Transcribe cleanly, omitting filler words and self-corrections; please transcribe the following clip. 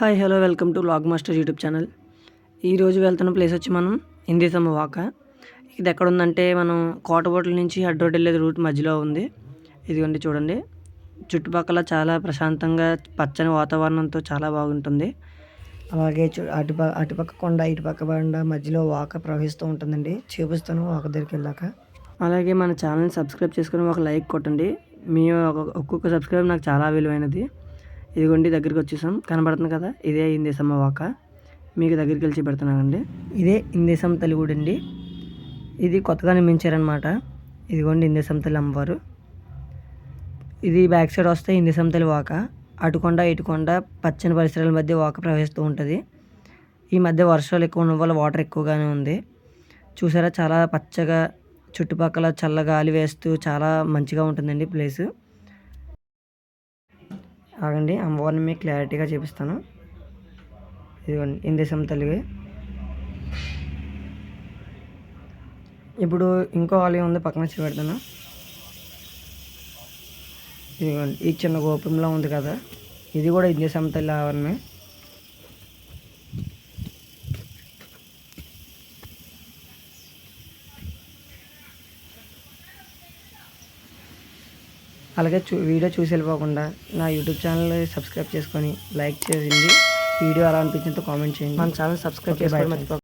Hi hello welcome to log master YouTube channel. ఈరోజు వెళ్తున్న place వచ్చి మనం ఇందిసమ్మ వాక. ఇది ఎక్కడ ఉందంటే మనం కోటబొట్ల నుంచి అడ్డు రోడ్ వెళ్ళే రూట్ మధ్యలో ఉంది. ఇదిగోండి చూడండి, చుట్టుపక్కల చాలా ప్రశాంతంగా పచ్చని వాతావరణంతో చాలా బాగుంటుంది. అలాగే అటుపక్క కొండ ఇటుపక్క బండ మధ్యలో వాక ప్రవహిస్తూ ఉంటుందండి. చూపిస్తాను వాక దగ్గరికి వెళ్ళాక. అలాగే మన ఛానల్ని సబ్స్క్రైబ్ చేసుకుని ఒక లైక్ కొట్టండి. మీ ఒక్కొక్క సబ్స్క్రైబ్ నాకు చాలా విలువైనది. ఇదిగోండి దగ్గరికి వచ్చేసాం, కనబడుతుంది కదా, ఇదే ఇందేసమ్మ వాక. మీకు దగ్గరికి వెళ్ళి పెడుతున్నానండి. ఇదే ఇందేసమ్మ తల్లి గుడి అండి. ఇది కొత్తగా నిర్మించారనమాట. ఇదిగోండి ఇందేసమ్మ తల్లి అమ్మవారు. ఇది బ్యాక్ సైడ్ వస్తే ఇందేసమ్మ తల్లి వాక. అటుకొండ ఇటుకొండ పచ్చని పరిసరాల మధ్య వాక ప్రవహిస్తూ ఉంటుంది. ఈ మధ్య వర్షాలు ఎక్కువ ఉండడం వల్ల వాటర్ ఎక్కువగానే ఉంది. చూసారా, చాలా పచ్చగా చుట్టుపక్కల చల్ల గాలి వేస్తూ చాలా మంచిగా ఉంటుందండి ప్లేసు. ఆగండి, అమ్మవారిని మీకు క్లారిటీగా చూపిస్తాను. ఇదిగోండి ఇందేసమ్మ తల్లివి. ఇప్పుడు ఇంకో ఆలయం ఉంది, పక్కన చూపెడతాను. ఇదిగోండి ఈ చిన్న గోపురంలో ఉంది కదా, ఇది కూడా ఇందేసమ్మ తల్లి ఆవరణమే. అలాగే వీడియో చూసి వెళ్ళిపోకుండా నా యూట్యూబ్ ఛానల్ సబ్స్క్రైబ్ చేసుకొని లైక్ చేసింది. వీడియో ఎలా అనిపించిందో కామెంట్ చేయండి. మన ఛానల్ సబ్స్క్రైబ్ చేసుకోవడం మర్చిపోకండి.